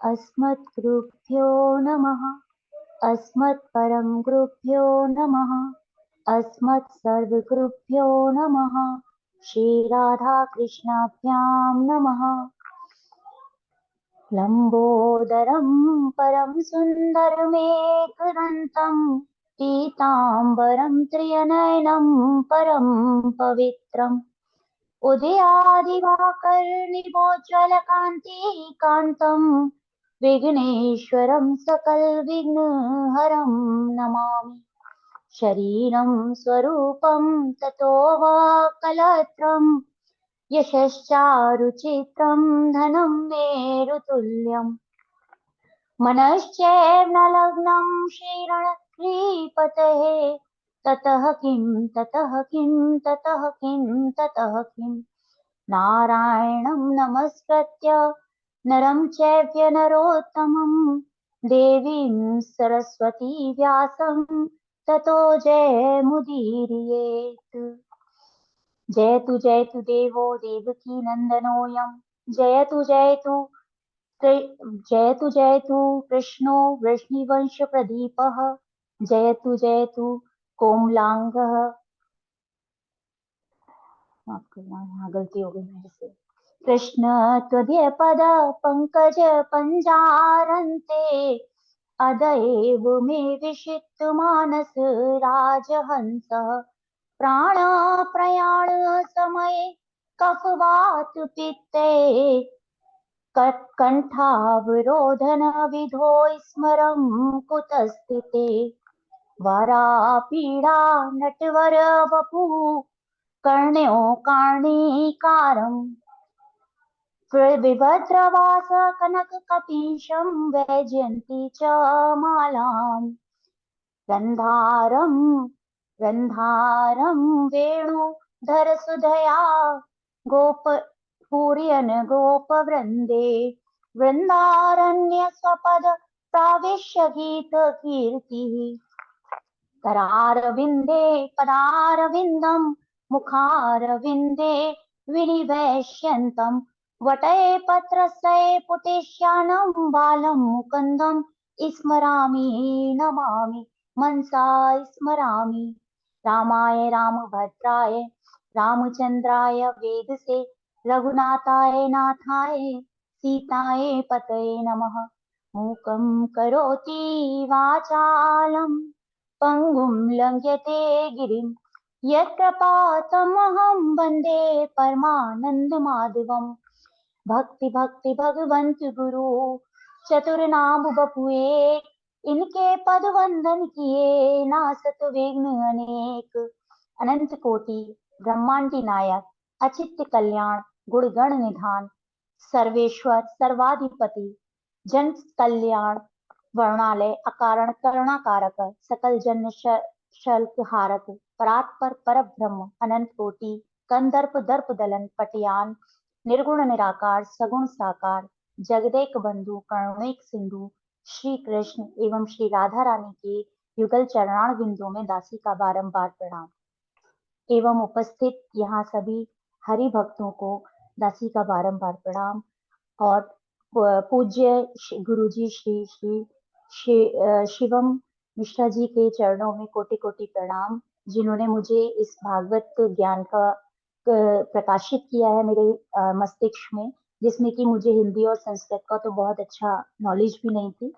अस्मद्गुरुभ्यो नमः। अस्मत्परं गुरुभ्यो नमः। अस्मत्सर्वगुरुभ्यो नमः। श्रीराधाकृष्णाभ्यां नमः। लम्बोदरं परं सुन्दरमेकदन्तं पीताम्बरं त्रिनयनं परं पवित्रम् उदयादिवाकरनिभोज्ज्वलकान्तिकान्तं विघ्नेश्वरं सकलविघ्नहरं नमामि। शरीरं स्वरूपं ततो वा कलत्रं यशश्चारुचित्रं धनं मेरुतुल्यम् मनश्चैव न लग्नं श्रीपतेः ततः किं ततः किं ततः किं ततः किं नारायणं नमस्कृत्य नरं चैव नरोत्तमं देवीं सरस्वती व्यासं ततो जयमुदीरयेत्। जयतु देवो देवकी नन्दनोऽयं जयतु कृष्णो वृष्णिवंशप्रदीपः जयतु कोमलांगः। माफ करना, यहाँ गलती हो गई मेरे से। कृष्ण त्वदीय पद पंकज पंजारन्ते अदयेव मे विषिक्त मानस राजहंसः प्राण समये कफवात पित्ते कण्ठावरोधन विधो स्मरं कुतस्थिते वरापीडा नटवर वपुः कर्ण्यो कर्णिकारम् विभद्रवास कनककपीशं वैजयन्ती च मालाम् रन्धारं वेणुधर सुधया गोपपूरयन् गोपवृन्दे वृन्दारण्य स्वपद प्राविश्य गीतकीर्तिः करारविन्दे पदारविन्दं मुखारविन्दे विनिवेश्यन्तं वटये पत्रस्य पुटेश्यानं बालं मुकुन्दं स्मरामि नमामि मनसा स्मरामि। रामाय रामभद्राय रामचन्द्राय वेदसे रघुनाथाय नाथाय सीताय पतये नमः। मूकं करोति वाचालं पंगुं लंघ्यते गिरिं यत्कृपातमहं वन्दे परमानन्दमाधवम्। भक्ति भगवंत गुरु चतुरनाम बपुए इनके पद वंदन किए नासत विघ्न अनेक। अनंत कोटि ब्रह्मांडी नायक अचित्य कल्याण गुणगण निधान सर्वेश्वर सर्वाधिपति जन कल्याण वर्णालय अकारण करुणाकारक सकल जन शल्क हारक परात्पर परब्रह्म अनंत कोटि कंदर्प दर्प दलन पटियान निर्गुण निराकार सगुण साकार जगदेक बंधु करुणैक सिंधु श्री कृष्ण एवं श्री राधा रानी के युगल चरणार बिंदुओं में दासी का बारंबार प्रणाम एवं उपस्थित यहाँ सभी हरि भक्तों को दासी का बारंबार प्रणाम और पूज्य गुरुजी श्री श्री शिवम मिश्रा जी के चरणों में कोटि कोटि प्रणाम, जिन्होंने मुझे इस भागवत ज्ञान का प्रकाशित किया है मेरे मस्तिष्क में, जिसमें कि मुझे हिंदी और संस्कृत का तो बहुत अच्छा नॉलेज भी नहीं थी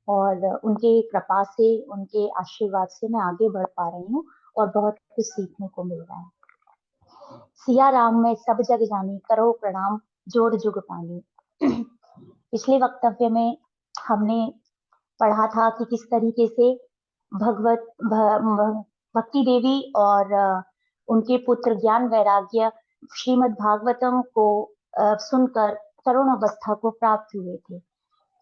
और उनके कृपा से उनके आशीर्वाद से मैं आगे बढ़ पा रही हूँ और बहुत कुछ सीखने को मिल रहा है। सिया राम में सब जग जानी करो प्रणाम जोड़ जुग पानी। पिछले वक्तव्य में हमने पढ़ा था कि किस तरीके से भक्ति देवी और उनके पुत्र ज्ञान वैराग्य श्रीमद् भागवतम को सुनकर तरुण अवस्था को प्राप्त हुए थे।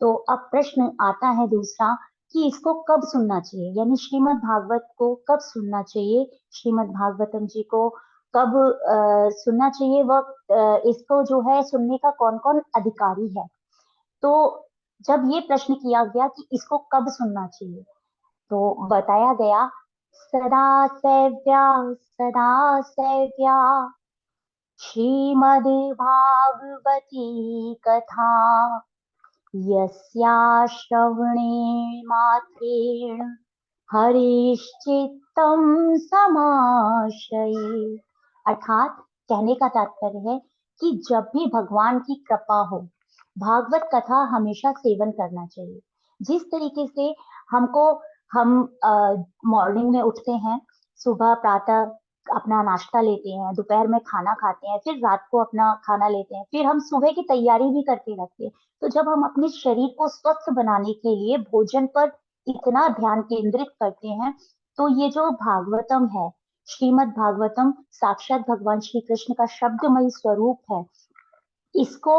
तो अब प्रश्न आता है दूसरा कि इसको कब सुनना चाहिए, यानी श्रीमद् भागवत को कब सुनना चाहिए, श्रीमद् भागवतम जी को कब सुनना चाहिए, वह इसको जो है सुनने का कौन कौन अधिकारी है। तो जब ये प्रश्न किया गया कि इसको कब सुनना चाहिए, तो बताया गया, सदा सेव्या श्रीमद्भागवती कथा यस्या श्रवणे मात्रेण हरिश्चित्तम समाश्रये। अर्थात कहने का तात्पर्य है कि जब भी भगवान की कृपा हो, भागवत कथा हमेशा सेवन करना चाहिए। जिस तरीके से हमको हम मॉर्निंग में उठते हैं, सुबह प्रातः अपना नाश्ता लेते हैं, दोपहर में खाना खाते हैं, फिर रात को अपना खाना लेते हैं, फिर हम सुबह की तैयारी भी करते रहते हैं। तो जब हम अपने शरीर को स्वस्थ बनाने के लिए भोजन पर इतना ध्यान केंद्रित करते हैं, तो ये जो भागवतम है, श्रीमद् भागवतम साक्षात भगवान श्री कृष्ण का शब्दमय स्वरूप है। इसको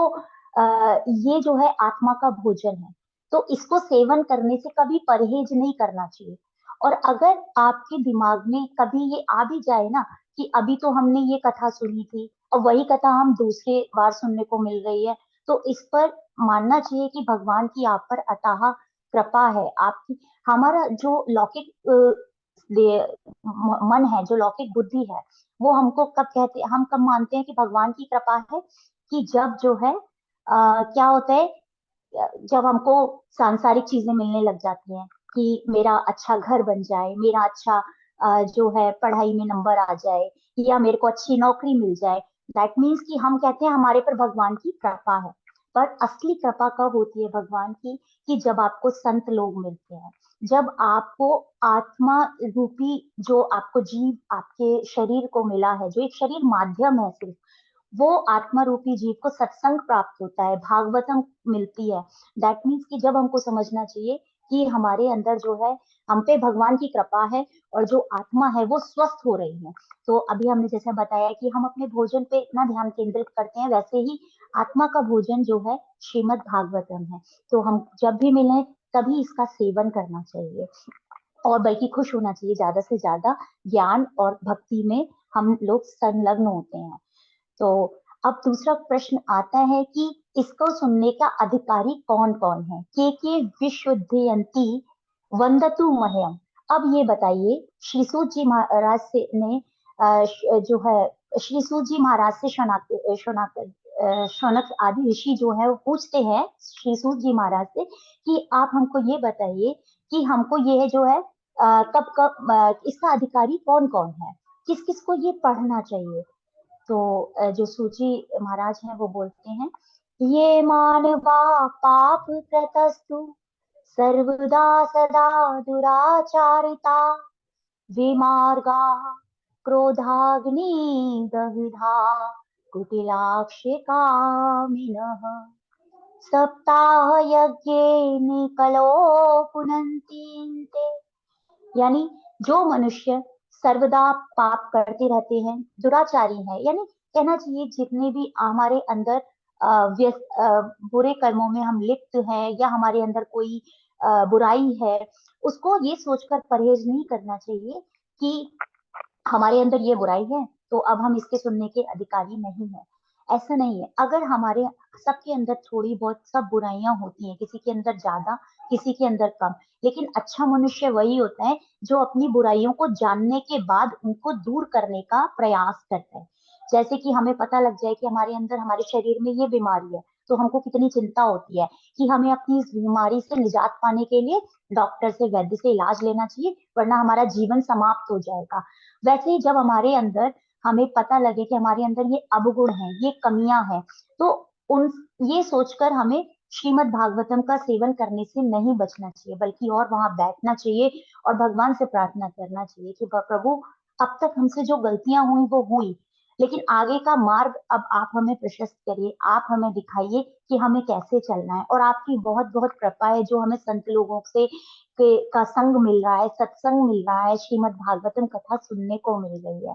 ये जो है आत्मा का भोजन है, तो इसको सेवन करने से कभी परहेज नहीं करना चाहिए। और अगर आपके दिमाग में कभी ये आ भी जाए ना कि अभी तो हमने ये कथा सुनी थी और वही कथा हम दूसरे बार सुनने को मिल रही है, तो इस पर मानना चाहिए कि भगवान की आप पर अथाह कृपा है। आपकी हमारा जो लौकिक मन है, जो लौकिक बुद्धि है, वो हमको कब कहते, हम कब मानते हैं कि भगवान की कृपा है, कि जब जो है क्या होता है, जब हमको सांसारिक चीजें मिलने लग जाती हैं, कि मेरा अच्छा घर बन जाए, मेरा अच्छा जो है पढ़ाई में नंबर आ जाए, या मेरे को अच्छी नौकरी मिल जाए, दैट मीन्स कि हम कहते हैं हमारे पर भगवान की कृपा है। पर असली कृपा कब होती है भगवान की, कि जब आपको संत लोग मिलते हैं, जब आपको आत्मा रूपी जो आपको जीव आपके शरीर को मिला है, जो एक शरीर माध्यम है सिर्फ, वो आत्मा रूपी जीव को सत्संग प्राप्त होता है, भागवतम मिलती है। दैट मीन्स कि जब हमको समझना चाहिए कि हमारे अंदर जो है, हम पे भगवान की कृपा है, और जो आत्मा है वो स्वस्थ हो रही है। तो अभी हमने जैसे बताया कि हम अपने भोजन पे इतना ध्यान केंद्रित करते हैं, वैसे ही आत्मा का भोजन जो है श्रीमद् भागवतम है। तो हम जब भी मिलें तभी इसका सेवन करना चाहिए, और बल्कि खुश होना चाहिए। ज्यादा से ज्यादा ज्ञान और भक्ति में हम लोग संलग्न होते हैं। तो अब दूसरा प्रश्न आता है कि इसको सुनने का अधिकारी कौन कौन है। के विशुद्धयंती वंदतु मह्यम। अब ये बताइए, श्री सूत जी महाराज से ने जो है श्री सूत जी महाराज से शौनक आदि ऋषि जो है वो पूछते हैं श्री सूत जी महाराज से कि आप हमको ये बताइए कि हमको ये जो है कब कब इसका अधिकारी कौन कौन है, किस किस को ये पढ़ना चाहिए। तो जो सूची महाराज हैं वो बोलते हैं, ये मानवा पाप कृतस्तु सर्वदा सदा दुराचारिता विमार्गा क्रोधाग्नि दग्धा कुटिलाक्षिकामिनः सप्ताह यज्ञे निकलो पुनन्ति ते। यानी जो मनुष्य सर्वदा पाप करते रहते हैं, दुराचारी हैं, यानी कहना चाहिए जितने भी हमारे अंदर बुरे कर्मों में हम लिप्त हैं, या हमारे अंदर कोई बुराई है, उसको ये सोचकर परहेज नहीं करना चाहिए कि हमारे अंदर ये बुराई है तो अब हम इसके सुनने के अधिकारी नहीं है। ऐसा नहीं है। अगर हमारे सबके अंदर थोड़ी बहुत सब बुराइयां होती हैं, किसी के अंदर ज्यादा, किसी के अंदर कम, लेकिन अच्छा मनुष्य वही होता है जो अपनी बुराइयों को जानने के बाद उनको दूर करने का प्रयास करता है। जैसे कि हमें पता लग जाए कि हमारे अंदर, हमारे शरीर में ये बीमारी है, तो हमको कितनी चिंता होती है कि हमें अपनी इस बीमारी से निजात पाने के लिए डॉक्टर से, वैद्य से इलाज लेना चाहिए, वरना हमारा जीवन समाप्त हो जाएगा। वैसे ही जब हमारे अंदर, हमें पता लगे कि हमारे अंदर ये अवगुण है, ये कमियां हैं, तो उन ये सोचकर हमें श्रीमद् भागवतम का सेवन करने से नहीं बचना चाहिए, बल्कि और वहां बैठना चाहिए और भगवान से प्रार्थना करना चाहिए कि प्रभु, अब तक हमसे जो गलतियां हुई वो हुई, लेकिन आगे का मार्ग अब आप हमें प्रशस्त करिए, आप हमें दिखाइए कि हमें कैसे चलना है। और आपकी बहुत बहुत कृपा है जो हमें संत लोगों से का संग मिल रहा है, सत्संग मिल रहा है, श्रीमद् भागवतम कथा सुनने को मिल रही है।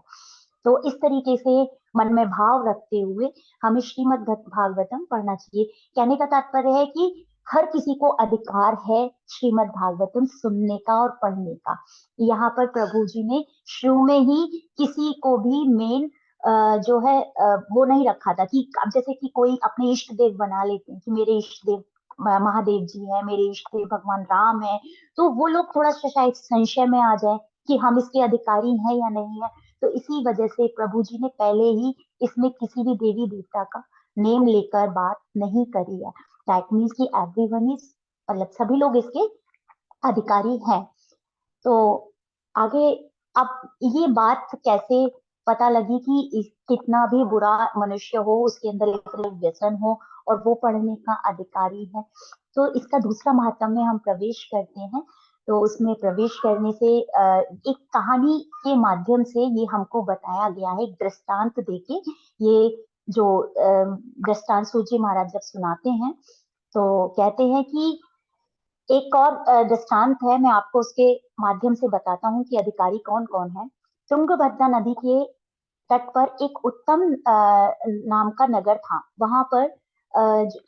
तो इस तरीके से मन में भाव रखते हुए हमें श्रीमद् भागवतम पढ़ना चाहिए। कहने का तात्पर्य है कि हर किसी को अधिकार है श्रीमद् भागवतम सुनने का और पढ़ने का। यहाँ पर प्रभु जी ने शुरू में ही किसी को भी मेन जो है वो नहीं रखा था, कि अब जैसे कि कोई अपने इष्ट देव बना लेते हैं कि मेरे इष्ट देव महादेव जी है, मेरे इष्ट देव भगवान राम है, तो वो लोग थोड़ा सा शायद संशय में आ जाए कि हम इसके अधिकारी हैं या नहीं है। तो इसी वजह से प्रभु जी ने पहले ही इसमें किसी भी देवी देवता का नेम लेकर बात नहीं करी है। दैट मीन्स कि एवरीवन इज, मतलब सभी लोग इसके अधिकारी हैं। तो आगे अब ये बात कैसे पता लगी कि कितना भी बुरा मनुष्य हो उसके अंदर एक व्यसन हो और वो पढ़ने का अधिकारी है। तो इसका दूसरा महत्व में हम प्रवेश करते हैं। तो उसमें प्रवेश करने से एक कहानी के माध्यम से ये हमको बताया गया है, एक दृष्टांत देके। ये जो दृष्टांत सूत जी महाराज जब सुनाते हैं तो कहते हैं कि एक और दृष्टांत है, मैं आपको उसके माध्यम से बताता हूँ कि अधिकारी कौन कौन है। तुंगभद्रा नदी के तट पर एक उत्तम नाम का नगर था। वहां पर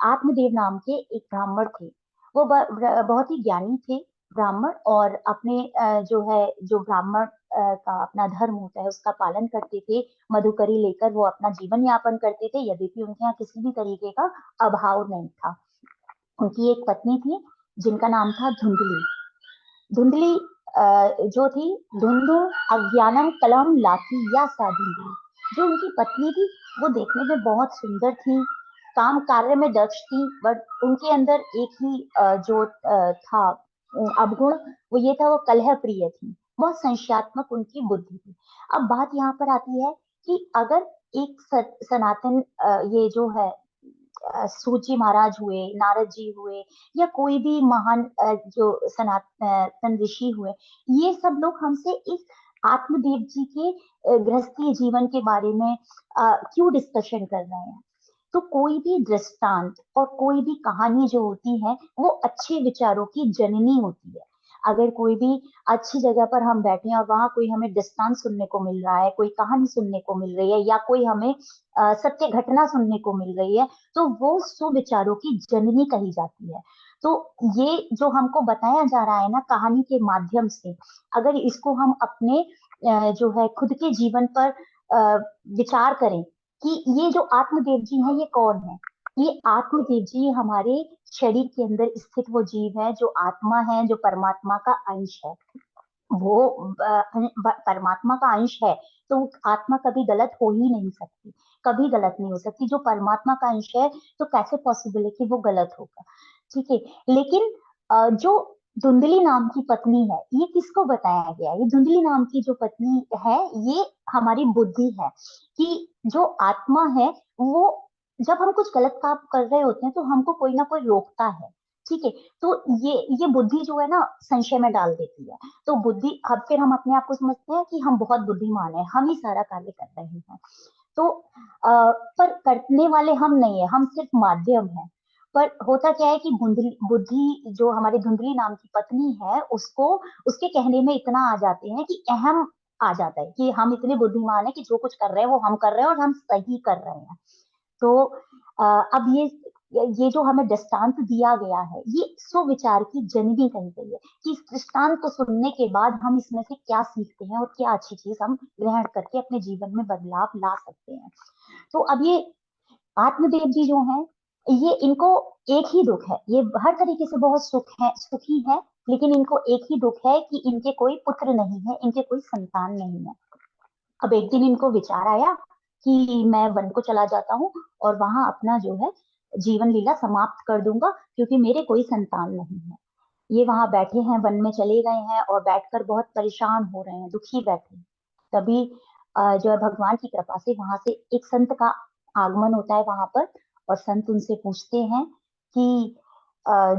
आत्मदेव नाम के एक ब्राह्मण थे। वो बहुत ही ज्ञानी थे ब्राह्मण, और अपने जो ब्राह्मण का अपना धर्म होता है उसका पालन करते थे। मधुकरी लेकर वो अपना जीवन यापन करते थे, यद्यपि उनके यहाँ किसी भी तरीके का अभाव नहीं था। उनकी एक पत्नी थी जिनका नाम था धुंधली। धुंधली जो थी, धुंधु अज्ञानम कलम लाती या साधुंधली, जो उनकी पत्नी थी वो देखने में बहुत सुंदर थी, काम कार्य में दक्ष थी, बट उनके अंदर एक ही जो था अवगुण, वो ये था, वो कलह प्रिय थी। बहुत संशयात्मक उनकी बुद्धि थी। अब बात यहाँ पर आती है कि अगर एक सनातन ये जो है सूत जी महाराज हुए, नारद जी हुए, या कोई भी महान जो सनातन ऋषि हुए, ये सब लोग हमसे इस आत्मदेव जी के गृहस्थी जीवन के बारे में क्यों डिस्कशन कर रहे हैं। तो कोई भी दृष्टांत और कोई भी कहानी जो होती है वो अच्छे विचारों की जननी होती है। अगर कोई भी अच्छी जगह पर हम बैठे हैं और वहां कोई हमें दृष्टांत सुनने को मिल रहा है, कोई कहानी सुनने को मिल रही है, या कोई हमें सत्य घटना सुनने को मिल रही है, तो वो सुविचारों की जननी कही जाती है। तो ये जो हमको बताया जा रहा है ना कहानी के माध्यम से, अगर इसको हम अपने जो है खुद के जीवन पर विचार करें कि ये जो आत्मदेव जी हैं ये कौन है। ये आत्मदेव जी हमारे शरीर के अंदर स्थित वो जीव है, जो आत्मा है, जो परमात्मा का अंश है। वो परमात्मा का अंश है, तो आत्मा कभी गलत हो ही नहीं सकती, कभी गलत नहीं हो सकती। जो परमात्मा का अंश है तो कैसे पॉसिबल है कि वो गलत होगा। ठीक है, लेकिन जो धुंधली नाम की पत्नी है, ये किसको बताया गया? ये धुंधली नाम की जो पत्नी है, ये हमारी बुद्धि है कि जो आत्मा है वो, जब हम कुछ गलत काम कर रहे होते हैं तो हमको कोई ना कोई रोकता है। ठीक है, तो ये बुद्धि जो है ना संशय में डाल देती है। तो बुद्धि, अब फिर हम अपने आप को समझते हैं कि हम बहुत बुद्धिमान हैं, हम ही सारा कार्य कर रहे हैं। तो पर करने वाले हम नहीं है, हम सिर्फ माध्यम है। पर होता क्या है कि बुद्धि जो हमारी धुंधली नाम की पत्नी है, उसको उसके कहने में इतना आ जाते हैं कि अहम आ जाता है कि हम इतने बुद्धिमान है कि जो कुछ कर रहे हैं वो हम कर रहे हैं और हम सही कर रहे हैं। तो अब ये जो हमें दृष्टांत दिया गया है, ये सुविचार की जननी कही गई है कि इस दृष्टांत को सुनने के बाद हम इसमें से क्या सीखते हैं और क्या अच्छी चीज हम ग्रहण करके अपने जीवन में बदलाव ला सकते हैं। तो अब ये आत्मदेव जी जो हैं, ये इनको एक ही दुख है, ये हर तरीके से बहुत सुखी है, लेकिन इनको एक ही दुख है कि इनके कोई पुत्र नहीं है, इनके कोई संतान नहीं है। अब एक दिन इनको विचार आया कि मैं वन को चला जाता हूँ और वहां अपना जो है जीवन लीला समाप्त कर दूंगा, क्योंकि मेरे कोई संतान नहीं है। ये वहां बैठे हैं, वन में चले गए हैं और बैठकर बहुत परेशान हो रहे हैं, दुखी बैठे हैं। तभी जो है भगवान की कृपा से वहां से एक संत का आगमन होता है वहां पर, और संत उनसे पूछते हैं कि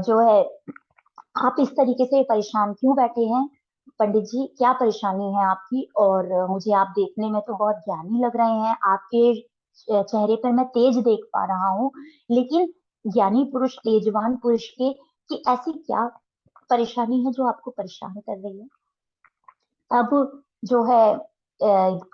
जो है आप इस तरीके से परेशान क्यों बैठे हैं? पंडित जी, क्या परेशानी है आपकी? और मुझे आप देखने में तो बहुत ज्ञानी लग रहे हैं, आपके चेहरे पर मैं तेज देख पा रहा हूँ, लेकिन ज्ञानी पुरुष, तेजवान पुरुष के कि ऐसी क्या परेशानी है जो आपको परेशान कर रही है? अब जो है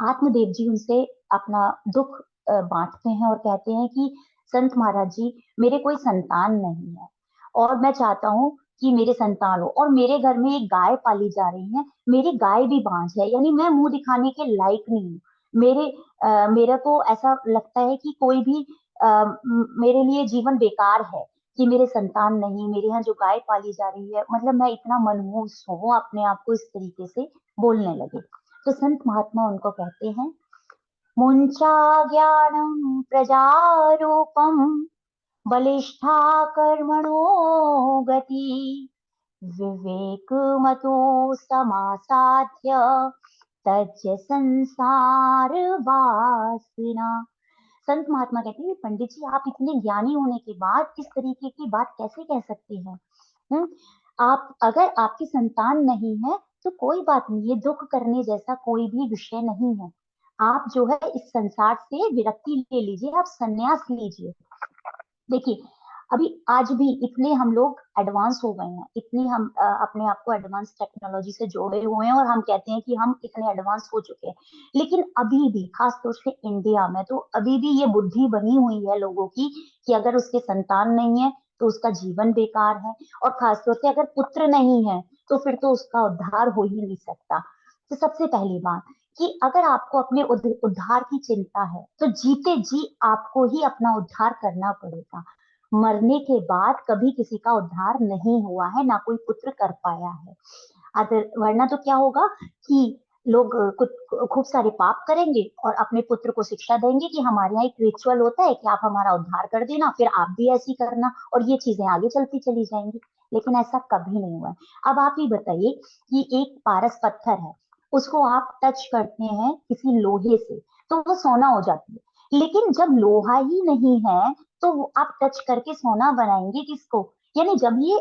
आत्मदेव जी उनसे अपना दुख बांटते हैं और कहते हैं कि संत महाराज जी, मेरे कोई संतान नहीं है और मैं चाहता हूँ कि मेरे संतान हो, और मेरे घर में एक गाय पाली जा रही है, मेरी गाय भी बांझ है, यानी मैं मुंह दिखाने के लायक नहीं हूँ। मेरे को ऐसा लगता है कि कोई भी मेरे लिए जीवन बेकार है कि मेरे संतान नहीं, मेरे यहाँ जो गाय पाली जा रही है, मतलब मैं इतना मनहूस हूँ, अपने आप को इस तरीके से बोलने लगे। तो संत महात्मा उनको कहते हैं मुञ्चा ज्ञानं प्रजारूपं बलिष्ठा कर्मणो गति विवेकमतो समासाध्य तज्य संसार वासना। संत महात्मा कहते हैं पंडित जी आप इतने ज्ञानी होने के बाद इस तरीके की बात कैसे कह सकते हैं। आप अगर आपकी संतान नहीं है तो कोई बात नहीं, ये दुख करने जैसा कोई भी विषय नहीं है। आप जो है इस संसार से विरक्ति ले लीजिए, आप संन्यास लीजिए। देखिए अभी आज भी इतने हम लोग एडवांस हो गए हैं, इतने हम अपने आप को एडवांस टेक्नोलॉजी से जोड़े हुए हैं और हम कहते हैं कि हम इतने एडवांस हो चुके हैं। लेकिन अभी भी खासतौर से इंडिया में तो अभी भी ये बुद्धि बनी हुई है लोगों की कि अगर उसके संतान नहीं है तो उसका जीवन बेकार है, और खासतौर से अगर पुत्र नहीं है तो फिर तो उसका उद्धार हो ही नहीं सकता। तो सबसे पहली बात कि अगर आपको अपने उद्धार की चिंता है तो जीते जी आपको ही अपना उद्धार करना पड़ेगा। मरने के बाद कभी किसी का उद्धार नहीं हुआ है, ना कोई पुत्र कर पाया है। अगर वरना तो क्या होगा कि लोग कुछ खूब सारे पाप करेंगे और अपने पुत्र को शिक्षा देंगे कि हमारे यहाँ एक रिचुअल होता है कि आप हमारा उद्धार कर देना, फिर आप भी ऐसी करना, और ये चीजें आगे चलती चली जाएंगी। लेकिन ऐसा कभी नहीं हुआ है। अब आप ही बताइए कि एक पारस पत्थर है, उसको आप टच करते हैं किसी लोहे से तो वो सोना हो जाती है, लेकिन जब लोहा ही नहीं है तो आप टच करके सोना बनाएंगे किसको। यानी जब ये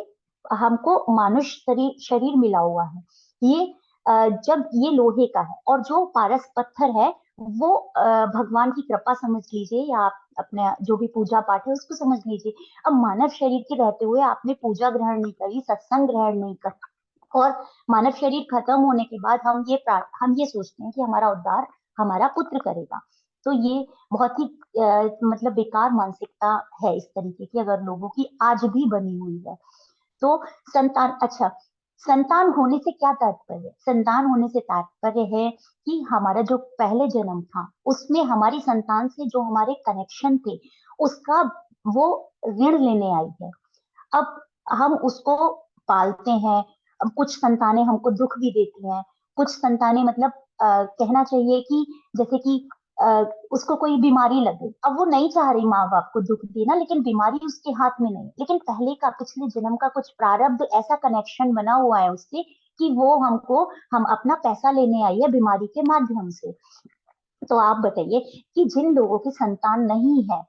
हमको मानुष शरीर शरीर मिला हुआ है, ये जब ये लोहे का है और जो पारस पत्थर है वो भगवान की कृपा समझ लीजिए, या आप अपने जो भी पूजा पाठ है उसको समझ लीजिए। अब मानव शरीर के रहते हुए आपने पूजा ग्रहण नहीं करी, सत्संग ग्रहण नहीं कर, और मानव शरीर खत्म होने के बाद हम ये सोचते हैं कि हमारा उद्धार हमारा पुत्र करेगा। तो ये बहुत ही मतलब बेकार मानसिकता है इस तरीके की, अगर लोगों की आज भी बनी हुई है। तो संतान, अच्छा, संतान होने से क्या तात्पर्य? संतान होने से तात्पर्य है कि हमारा जो पहले जन्म था उसमें हमारी संतान से जो हमारे कनेक्शन थे उसका वो ऋण लेने आई है। अब हम उसको पालते हैं। अब कुछ संतानें हमको दुख भी देती हैं, कुछ संतानें मतलब कहना चाहिए कि जैसे कि उसको कोई बीमारी लगे, अब वो नहीं चाह रही माँ बाप को दुख देना, लेकिन बीमारी उसके हाथ में नहीं, लेकिन पहले का पिछले जन्म का कुछ प्रारब्ध ऐसा कनेक्शन बना हुआ है उससे कि वो हमको हम अपना पैसा लेने आई है बीमारी के माध्यम से। तो आप बताइए कि जिन लोगों की संतान नहीं है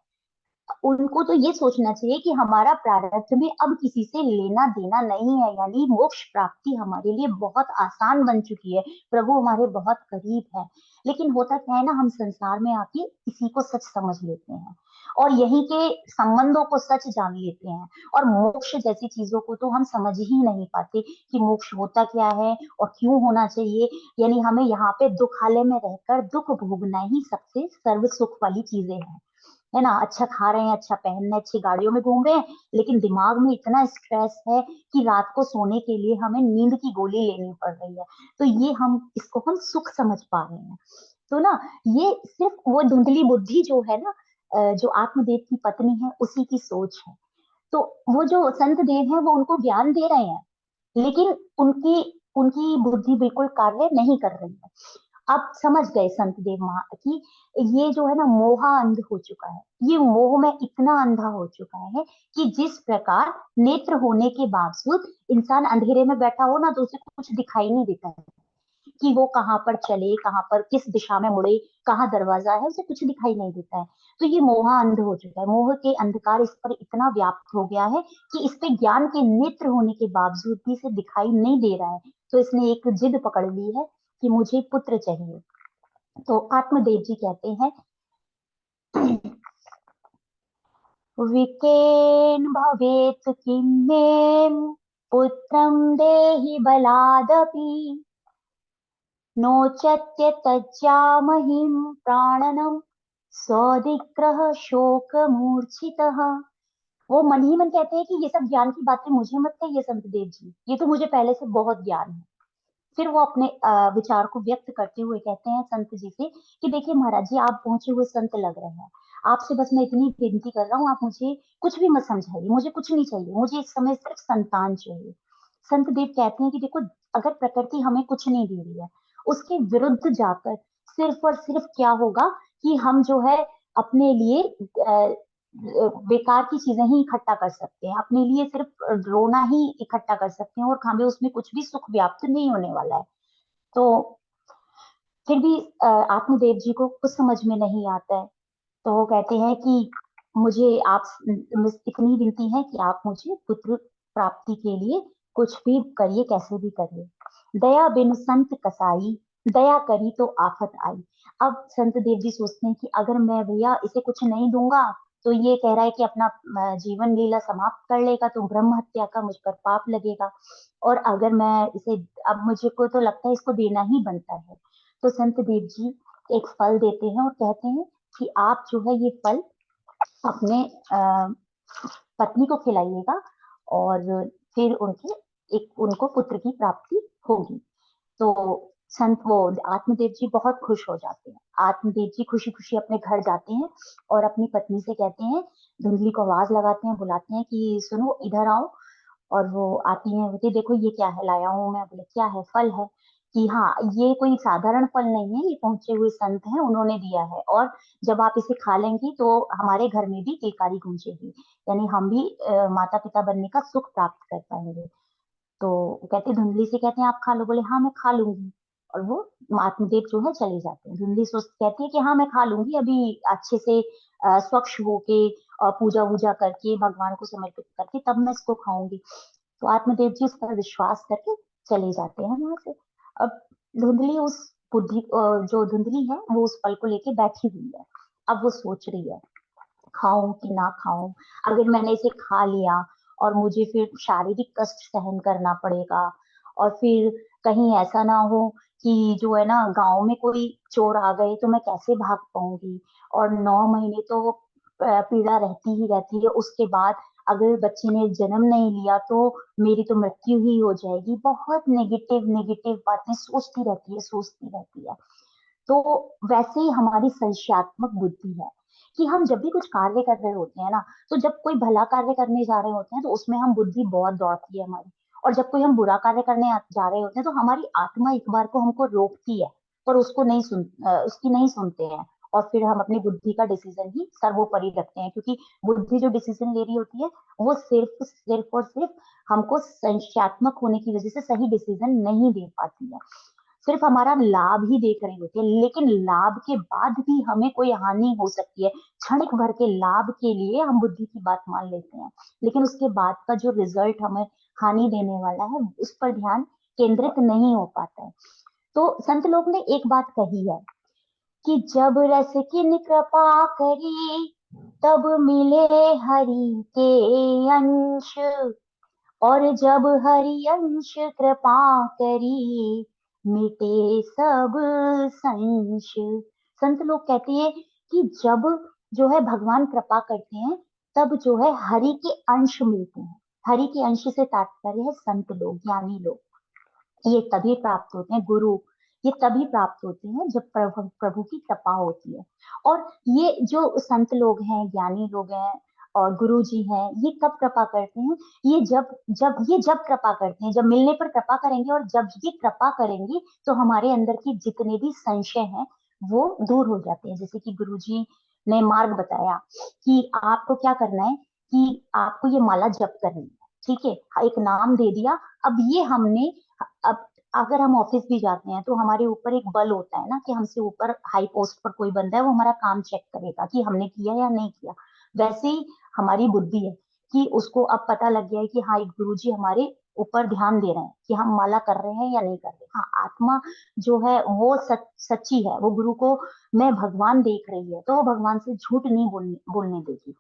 उनको तो ये सोचना चाहिए कि हमारा प्रारब्ध में अब किसी से लेना देना नहीं है, यानी मोक्ष प्राप्ति हमारे लिए बहुत आसान बन चुकी है, प्रभु हमारे बहुत करीब है। लेकिन होता क्या है ना, हम संसार में आके इसी को सच समझ लेते हैं और यहीं के संबंधों को सच जान लेते हैं, और मोक्ष जैसी चीजों को तो हम समझ ही नहीं पाते कि मोक्ष होता क्या है और क्यों होना चाहिए। यानी हमें यहाँ पे दुखालय में रहकर दुख भोगना ही सबसे सर्व सुख वाली चीजें हैं, है ना। अच्छा खा रहे हैं, अच्छा पहन रहे हैं, अच्छी गाड़ियों में घूम रहे हैं, लेकिन दिमाग में इतना स्ट्रेस है कि रात को सोने के लिए हमें नींद की गोली लेनी पड़ रही है। तो ये हम इसको हम सुख समझ पा रहे हैं। तो ना, ये सिर्फ वो धुंधली बुद्धि जो है ना, जो आत्मदेव की पत्नी है उसी की सोच है। तो वो जो संत देव है वो उनको ज्ञान दे रहे हैं, लेकिन उनकी उनकी बुद्धि बिल्कुल कार्य नहीं कर रही है। अब समझ गए संत देव महा कि ये जो है ना मोहा अंध हो चुका है, ये मोह में इतना अंधा हो चुका है कि जिस प्रकार नेत्र होने के बावजूद इंसान अंधेरे में बैठा हो ना तो उसे कुछ दिखाई नहीं देता है कि वो कहाँ पर चले, कहाँ पर किस दिशा में मुड़े, कहाँ दरवाजा है, उसे कुछ दिखाई नहीं देता है। तो ये मोहा अंध हो चुका है, मोह के अंधकार इस पर इतना व्याप्त हो गया है कि इस पे ज्ञान के नेत्र होने के बावजूद भी इसे दिखाई नहीं दे रहा है। तो इसने एक जिद पकड़ ली है कि मुझे पुत्र चाहिए। तो आत्मदेव जी कहते हैं विकेन भवेत् किं मे पुत्रं देहि बलादपि नोचत्य तज्जामहिं प्राणनं सौदिग्रह शोक मूर्छितः। वो मन ही मन कहते हैं कि ये सब ज्ञान की बातें मुझे मत कहिए संत देव जी, ये तो मुझे पहले से बहुत ज्ञान है। फिर वो अपने विचार को व्यक्त करते हुए कहते हैं संत जी से कि देखिए महाराज जी, आप पहुंचे हुए संत लग रहे हैं, आपसे बस मैं इतनी विनती कर रहा हूँ, आप मुझे कुछ भी मत समझाइए, मुझे कुछ नहीं चाहिए, मुझे इस समय सिर्फ संतान चाहिए। संत देव कहते हैं कि देखो, अगर प्रकृति हमें कुछ नहीं दे रही है, उसके विरुद्ध जाकर सिर्फ और सिर्फ क्या होगा कि हम जो है अपने लिए बेकार की चीजें ही इकट्ठा कर सकते हैं, अपने लिए सिर्फ रोना ही इकट्ठा कर सकते हैं, और हमें उसमें कुछ भी सुख व्याप्त नहीं होने वाला है। तो फिर भी आत्मदेव जी को कुछ समझ में नहीं आता है। तो वो कहते हैं कि मुझे आप इतनी विनती है कि आप मुझे पुत्र प्राप्ति के लिए कुछ भी करिए, कैसे भी करिए। दया बिनु संत कसाई, दया करी तो आफत आई। अब संत देव जी सोचते हैं कि अगर मैं भैया इसे कुछ नहीं दूंगा तो ये कह रहा है कि अपना जीवन लीला समाप्त कर लेगा, तो ब्रह्म हत्या का मुझ पर पाप लगेगा। और अगर मैं इसे, अब मुझे को तो लगता है इसको देना ही बनता है। तो संत देव जी एक फल देते हैं और कहते हैं कि आप जो है ये फल अपने पत्नी को खिलाइएगा, और फिर उनको पुत्र की प्राप्ति होगी। तो संत वो आत्मदेव जी बहुत खुश हो जाते हैं। आत्मदेव जी खुशी खुशी अपने घर जाते हैं और अपनी पत्नी से कहते हैं, धुंधली को आवाज लगाते हैं, बुलाते हैं कि सुनो इधर आओ। और वो आती है, बोलती देखो ये क्या है लाया हूँ मैं। बोले क्या है? फल है। कि हाँ, ये कोई साधारण फल नहीं है, ये पहुंचे हुए संत हैं, उन्होंने दिया है, और जब आप इसे खा लेंगी तो हमारे घर में भी किलकारी गूंजेगी, यानी हम भी माता पिता बनने का सुख प्राप्त कर पाएंगे। तो कहते, धुंधली से कहते हैं आप खा लो। बोले हाँ मैं खा लूंगी। और वो आत्मदेव जो है चले जाते हैं। धुंधली सोच कहती है कि हाँ मैं खा लूंगी, अभी अच्छे से स्वच्छ होके और पूजा वूजा करके भगवान को समर्पित करके तब मैं इसको खाऊंगी। तो आत्मदेव जी उस पर विश्वास करके चले जाते हैं वहां से। अब धुंधली उस जो धुंधली है वो उस फल को लेके बैठी हुई है। अब वो सोच रही है, खाऊं कि ना खाऊं। अगर मैंने इसे खा लिया और मुझे फिर शारीरिक कष्ट सहन करना पड़ेगा, और फिर कहीं ऐसा ना हो कि जो है ना गांव में कोई चोर आ गए तो मैं कैसे भाग पाऊंगी। और 9 महीने तो पीड़ा रहती ही रहती है। उसके बाद अगर बच्चे ने जन्म नहीं लिया तो मेरी तो मृत्यु ही हो जाएगी। बहुत नेगेटिव नेगेटिव बातें सोचती रहती है। तो वैसे ही हमारी संशयात्मक बुद्धि है कि हम जब भी कुछ कार्य कर रहे होते हैं ना, तो जब कोई भला कार्य करने जा रहे होते हैं तो उसमें हम बुद्धि बहुत दौड़ती है हमारी। और जब कोई हम बुरा कार्य करने जा रहे होते हैं तो हमारी आत्मा एक बार को हमको रोकती है, पर उसकी नहीं सुनते हैं। और फिर हम अपनी बुद्धि का डिसीजन ही सर्वोपरि रखते हैं, क्योंकि बुद्धि जो डिसीजन ले रही होती है वो सिर्फ सिर्फ और सिर्फ हमको संशयात्मक होने की वजह से सही डिसीजन नहीं दे पाती है। सिर्फ हमारा लाभ ही देख रही होती है, लेकिन लाभ के बाद भी हमें कोई हानि हो सकती है। क्षणिक भर के लाभ के लिए हम बुद्धि की बात मान लेते हैं, लेकिन उसके बाद का जो रिजल्ट हमें हानि देने वाला है उस पर ध्यान केंद्रित नहीं हो पाता है। तो संत लोग ने एक बात कही है कि जब रस किन कृपा करी, तब मिले हरि के अंश, और जब हरि अंश कृपा करी, मिटे सब संश। संत लोग कहते हैं कि जब जो है भगवान कृपा करते हैं, तब जो है हरि के अंश मिलते हैं। हरि के अंश से तात्पर्य है संत लोग, ज्ञानी लोग। ये तभी प्राप्त होते हैं, गुरु ये तभी प्राप्त होते हैं जब प्रभु प्रभु की कृपा होती है। और ये जो संत लोग हैं, ज्ञानी लोग हैं और गुरु जी हैं, ये कब कृपा करते हैं? ये जब कृपा करते हैं, जब मिलने पर कृपा करेंगे, और जब ये कृपा करेंगे तो हमारे अंदर की जितने भी संशय हैं वो दूर हो जाते हैं। जैसे कि गुरु जी ने मार्ग बताया कि आपको क्या करना है, कि आपको ये माला जप करनी है। ठीक है, एक नाम दे दिया। अब ये हमने, अब अगर हम ऑफिस भी जाते हैं तो हमारे ऊपर एक बल होता है ना, कि हमसे ऊपर हाई पोस्ट पर कोई बंदा है, वो हमारा काम चेक करेगा कि हमने किया या नहीं किया। वैसे ही हमारी बुद्धि है कि उसको अब पता लग गया है कि हाँ, एक गुरुजी हमारे ऊपर ध्यान दे रहे हैं कि हम माला कर रहे हैं या नहीं कर रहे। हाँ, आत्मा जो है वो सच्ची है, वो गुरु को मैं भगवान देख रही है, तो वो भगवान से झूठ नहीं बोलने देगी।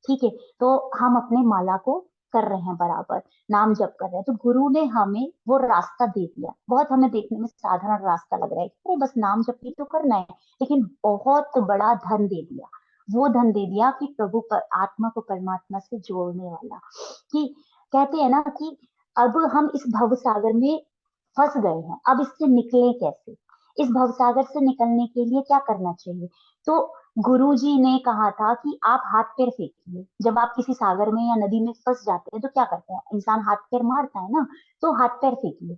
ठीक है, तो हम अपने माला को कर रहे हैं बराबर, नाम जप कर रहे हैं, तो गुरु ने हमें वो रास्ता दे दिया। बहुत हमें देखने में साधारण रास्ता लग रहा है, अरे बस नाम जप ही तो करना है, लेकिन बहुत बड़ा धन दे दिया। वो धन दे दिया कि प्रभु पर आत्मा को परमात्मा से जोड़ने वाला। कि कहते हैं ना कि अब हम इस भव सागर में फंस गए हैं, अब इससे निकले कैसे? इस भवसागर से निकलने के लिए क्या करना चाहिए? तो गुरु जी ने कहा था कि आप हाथ पैर फेंकिए। जब आप किसी सागर में या नदी में फंस जाते हैं तो क्या करते हैं, इंसान हाथ पैर मारता है ना, तो हाथ पैर फेंकिए।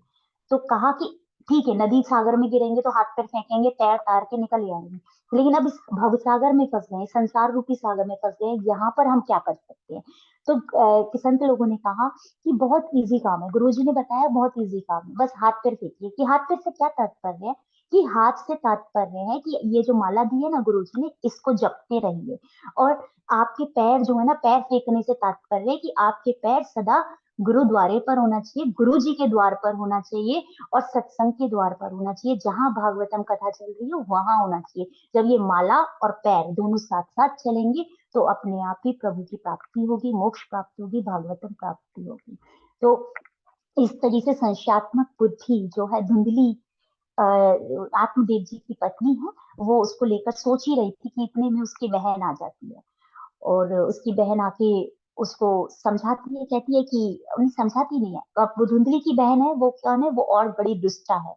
तो कहा कि ठीक है, नदी सागर में गिरेंगे तो हाथ पैर फेंकेंगे, तैर तार के निकल आएंगे, लेकिन अब इस भव सागर में फंस गए, संसार रूपी सागर में फंस गए, यहाँ पर हम क्या कर सकते हैं? तो संत लोगों ने कहा कि बहुत इजी काम है, गुरुजी ने बताया बहुत इजी काम है, बस हाथ पैर फेंकिए। कि हाथ पैर से क्या तात्पर्य है? कि हाथ से तात्पर्य है कि ये जो माला दी है ना गुरुजी ने, इसको जपते रहिए। और आपके पैर जो है ना, पैर फेंकने से तात्पर्य है कि आपके पैर सदा गुरुद्वारे पर होना चाहिए, गुरु जी के द्वार पर होना चाहिए, और सत्संग के द्वार पर होना चाहिए, जहां भागवतम कथा चल रही है वहां होना चाहिए। जब ये माला और पैर दोनों साथ साथ चलेंगे तो अपने आप ही प्रभु की प्राप्ति होगी, मोक्ष प्राप्ति होगी, भागवतम प्राप्ति होगी। तो इस तरीके से संशयात्मक बुद्धि जो है धुंधली आत्मदेव जी की पत्नी है, वो उसको लेकर सोच ही रही थी कि इतने में उसकी बहन आ जाती है, और उसकी बहन आके उसको समझाती है, कहती है कि उन्हें समझाती नहीं है। तो अब वो धुंधली की बहन है, वो क्या है, वो और बड़ी दुष्टा है,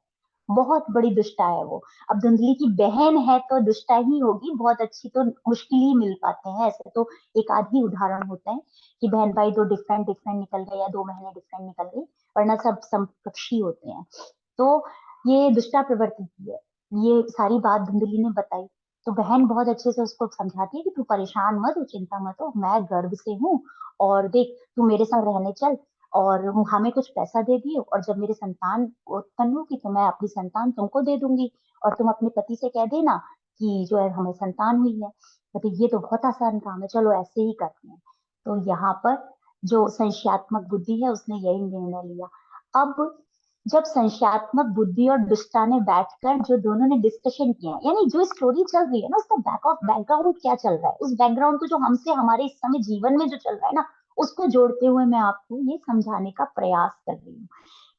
बहुत बड़ी दुष्टा है वो। अब धुंधली की बहन है तो दुष्टा ही होगी, बहुत अच्छी तो मुश्किल ही मिल पाते हैं, ऐसे तो एक आध ही उदाहरण होता है कि बहन भाई दो डिफरेंट डिफरेंट निकल गए या दो बहनें डिफरेंट निकल गई, वरना सब समकक्षी होते हैं। तो ये दुष्टा प्रवृत्ति की है, ये सारी बात धुंधली ने बताई। तो बहन बहुत अच्छे से उसको समझाती है कि तू परेशान मत हो, चिंता मत हो, मैं गर्भ से हूँ, और देख तू मेरे संग रहने चल, और हमें कुछ पैसा दे दियो, और जब मेरी संतान उत्पन्न होगी तो मैं अपनी संतान तुमको दे दूंगी, और तुम अपने पति से कह देना कि जो है हमें संतान हुई है। तो ये तो बहुत आसान काम है, चलो ऐसे ही करते हैं। तो यहाँ पर जो संशयात्मक बुद्धि है उसने यही निर्णय लिया। अब जब संशयात्मक बुद्धि और दुष्टा ने बैठकर जो दोनों ने डिस्कशन किया, यानी जो स्टोरी चल रही है ना, उसका बैकग्राउंड क्या चल रहा है, उस बैकग्राउंड को जो हमसे हमारे इस समय जीवन में जो चल रहा है ना, उसको जोड़ते हुए मैं आपको ये समझाने का प्रयास कर रही हूँ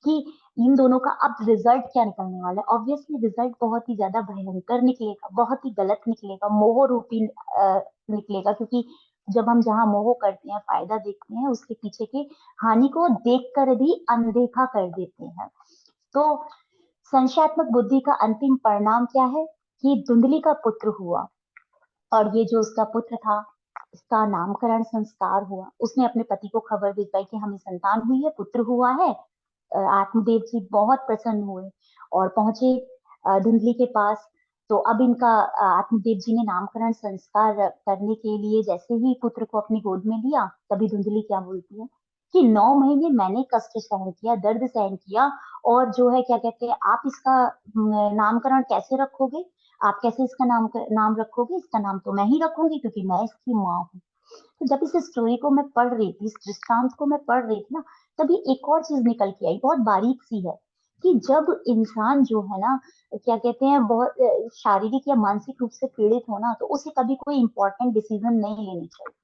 कि इन दोनों का अब रिजल्ट क्या निकलने वाला है। ऑब्वियसली रिजल्ट बहुत ही ज्यादा भयंकर निकलेगा, बहुत ही गलत निकलेगा, मोह रूपी निकलेगा, क्योंकि जब हम जहाँ मोह करते हैं, फायदा देखते हैं, उसके पीछे की हानि को देखकर भी अनदेखा कर देते हैं। तो संशयात्मक बुद्धि का अंतिम परिणाम क्या है? कि धुंधली का पुत्र हुआ, और ये जो उसका पुत्र था, इसका नामकरण संस्कार हुआ। उसने अपने पति को खबर भिजवाई कि हमें संतान हुई है, पुत्र हुआ है। आत्मदेव जी बहुत प्रसन्न हुए और पहुंचे धुंधली के पास। तो अब इनका आत्मदेव जी ने नामकरण संस्कार करने के लिए जैसे ही पुत्र को अपनी गोद में लिया, तभी धुंधली क्या बोलती है कि 9 महीने मैंने कष्ट सहन किया, दर्द सहन किया, और जो है क्या कहते हैं, आप इसका नामकरण कैसे रखोगे? आप कैसे इसका नाम रखोगे? इसका नाम तो मैं ही रखूंगी, क्योंकि मैं इसकी माँ हूँ। तो जब इस स्टोरी को मैं पढ़ रही थी, इस दृष्टांत को मैं पढ़ रही थी ना, तभी एक और चीज निकल के आई, बहुत बारीक सी है, कि जब इंसान जो है ना, क्या कहते हैं, बहुत शारीरिक या मानसिक रूप से पीड़ित हो ना, तो उसे कभी कोई इंपॉर्टेंट डिसीजन नहीं लेनी चाहिए।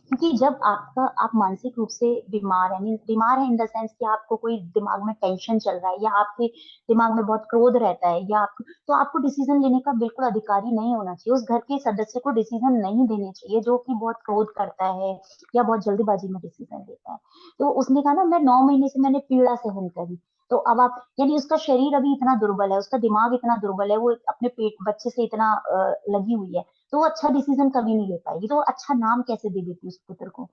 क्योंकि जब आप मानसिक रूप से बीमार है, मीन्स बीमार है इन द सेंस कि आपको कोई दिमाग में टेंशन चल रहा है, या आपके दिमाग में बहुत क्रोध रहता है, या आप, तो आपको डिसीजन लेने का बिल्कुल अधिकारी नहीं होना चाहिए। उस घर के सदस्य को डिसीजन नहीं देने चाहिए जो कि बहुत क्रोध करता है या बहुत जल्दीबाजी में डिसीजन लेता है। तो उसने कहा ना, मैं 9 महीने से मैंने पीड़ा सहन करी। तो अब आप, यानी उसका शरीर अभी इतना दुर्बल है, उसका दिमाग इतना दुर्बल है, वो अपने पेट बच्चे से इतना लगी हुई है, तो वो अच्छा डिसीजन कभी नहीं ले पाएगी, तो वो अच्छा नाम कैसे दे देती उस पुत्र को?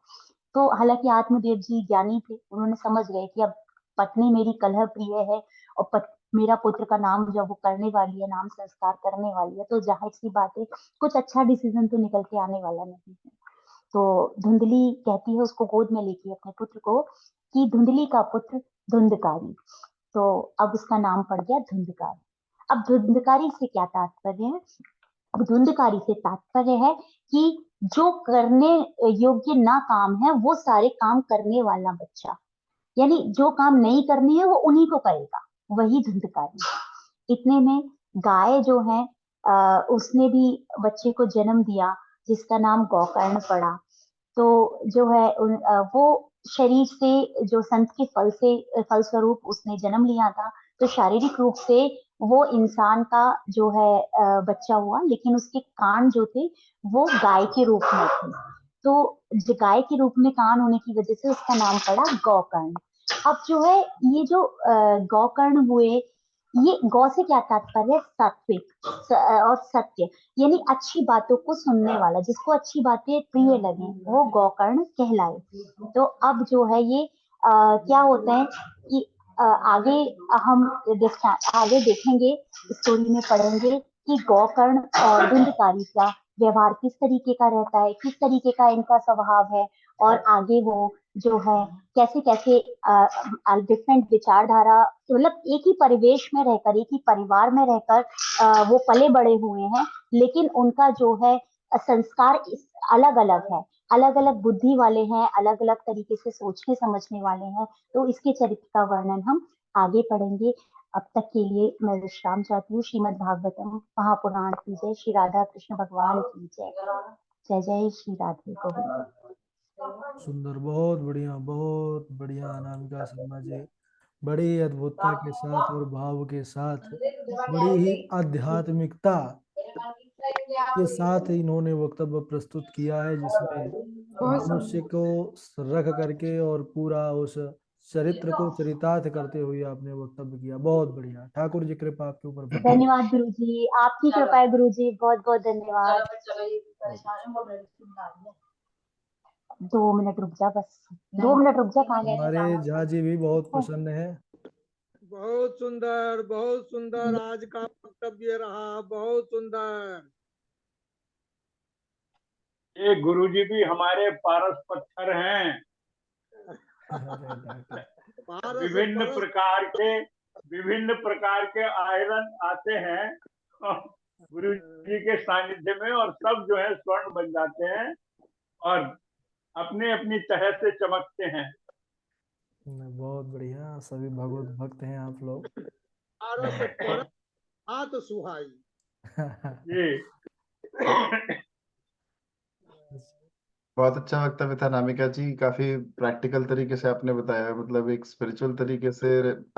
तो हालांकि आत्मदेव जी ज्ञानी थे, उन्होंने समझ गए कि अब पत्नी मेरी कलह प्रिय है, और मेरा पुत्र का नाम जब वो करने वाली है, नाम संस्कार करने वाली है, तो जाहिर सी बात है कुछ अच्छा डिसीजन तो निकल के आने वाला नहीं है। तो धुंधली कहती है उसको गोद में लेके अपने पुत्र को कि धुंधली का पुत्र धुंधकारी। तो अब उसका नाम पड़ गया धुंधकारी। अब धुंधकारी से क्या तात्पर्य है? अब धुंधकारी से तात्पर्य है कि जो करने योग्य ना काम है, वो सारे काम करने वाला बच्चा, यानी जो काम नहीं करने हैं वो उन्हीं को करेगा, वही धुंधकारी। इतने में गाय जो है, उसने भी बच्चे को जन्म दिया, जिसका नाम गौकर्ण पड़ा। तो जो है वो शरीर से, जो संत के फलस्वरूप उसने जन्म लिया था, तो शारीरिक रूप से वो इंसान का जो है बच्चा हुआ, लेकिन उसके कान जो थे वो गाय के रूप में थे। तो जो गाय के रूप में कान होने की वजह से उसका नाम पड़ा गौकर्ण। अब जो है ये जो गौकर्ण हुए, ये गौ से क्या तात्पर्य है? सात्विक और सत्य, यानी अच्छी बातों को सुनने वाला, जिसको अच्छी बातें प्रिय लगे वो गौकर्ण कहलाए। तो अब जो है ये क्या होता है कि आगे हम आगे देखेंगे, स्टोरी में पढ़ेंगे कि गोकर्ण और धुंधकारी का व्यवहार किस तरीके का रहता है, किस तरीके का इनका स्वभाव है, और आगे वो जो है कैसे कैसे डिफरेंट विचारधारा, मतलब एक ही परिवेश में रहकर, एक ही परिवार में रहकर वो पले बड़े हुए हैं, लेकिन उनका जो है संस्कार अलग अलग है, अलग अलग बुद्धि वाले हैं, अलग अलग तरीके से सोचने समझने वाले हैं। तो इसके चरित्र का वर्णन हम आगे पढ़ेंगे। अब तक के लिए मैं विश्राम चाहती हूँ। श्रीमद् भागवतम महापुराण की जय, श्री राधा कृष्ण भगवान की जय। जय जय श्री राधे गोविंद। सुंदर, बहुत बढ़िया अनामिका शर्मा जी, बड़ी अद्भुतता के साथ और भाव के साथ, बड़ी ही आध्यात्मिकता के साथ इन्होंने वक्तव्य प्रस्तुत किया है, जिसमें मनुष्य को रख करके और पूरा उस चरित्र को चरितार्थ करते हुए आपने वक्तव्य किया। बहुत बढ़िया। ठाकुर जी कृपा आपके ऊपर बनी। धन्यवाद गुरु जी, आपकी कृपा है गुरु जी, बहुत बहुत धन्यवाद। 2 मिनट रुक जा, बस 2 मिनट रुक जा। कहाँ गए? हमारे झा जी भी बहुत प्रसन्न है। बहुत सुंदर आज का वक्तव्य रहा, बहुत सुंदर। ये गुरुजी भी हमारे पारस पत्थर हैं। विभिन्न प्रकार के आयरन आते हैं गुरु जी के सानिध्य में, और सब जो है स्वर्ण बन जाते हैं और अपने अपनी तरह से चमकते हैं। बहुत बढ़िया, सभी भगवत भक्त हैं आप लोग। हाथ सुहाई। ये बहुत अच्छा वक्तव्य था नामिका जी, काफी प्रैक्टिकल तरीके से आपने बताया। मतलब एक स्पिरिचुअल तरीके से,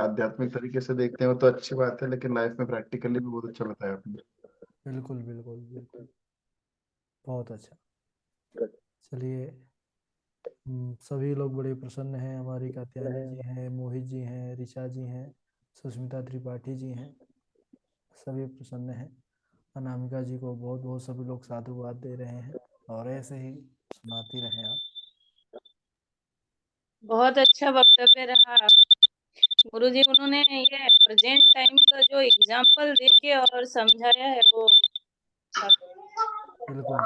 आध्यात्मिक तरीके से देखते हैं वो तो अच्छी बात है, लेकिन लाइफ में प्रैक्टिकली भी बहुत अच्छा बताया आपने। बिल्कुल बिल्कुल बिल्कुल, बहुत अच्छा। चलिए, सभी लोग बड़े प्रसन्न हैं। हमारी कात्यायनी जी हैं, मोहित जी हैं, ऋचा जी हैं, सुष्मिता त्रिपाठी जी हैं, सभी प्रसन्न हैं। अनामिका जी को बहुत बहुत सभी लोग साधुवाद दे रहे हैं, और ऐसे ही सुनाती रहें आप। बहुत अच्छा वक्तव्य रहा गुरुजी। उन्होंने ये प्रेजेंट टाइम का जो एग्जाम्पल देके और समझाया है वो बिल्कुल बिल्कुल।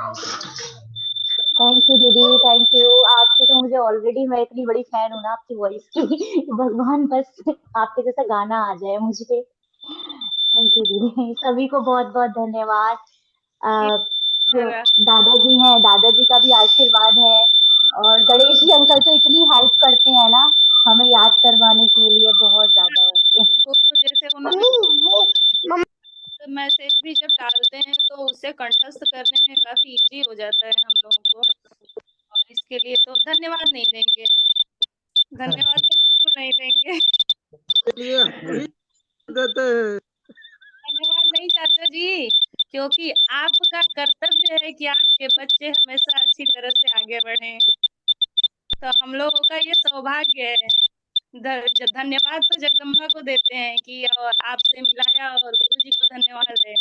थैंक यू दीदी, थैंक यू। आपसे तो मुझे ऑलरेडी, मैं इतनी बड़ी फैन हूँ ना आपकी वॉइस की भगवान बस आपके जैसा गाना आ जाए मुझे। थैंक यू दीदी, सभी को बहुत बहुत धन्यवाद। जो दादाजी हैं, दादाजी का भी आशीर्वाद है, और गणेश जी अंकल तो इतनी हेल्प करते हैं ना हमें याद करवाने के लिए, बहुत ज्यादा तो जैसे उन्होंने मैसेज भी जब डालते हैं तो उसे कंठस्थ करने में काफी इजी हो जाता है हम लोगों को, और इसके लिए तो धन्यवाद नहीं देंगे, धन्यवाद तो बिल्कुल नहीं देंगे। देते हैं धन्यवाद नहीं चाचा जी, क्योंकि आपका कर्तव्य है कि आपके बच्चे हमेशा अच्छी तरह से आगे बढ़ें, तो हम लोगों का ये सौभाग्य है। धन्यवाद तो जगदम्बा को देते हैं कि और आपसे मिलाया, और गुरु जी को धन्यवाद है।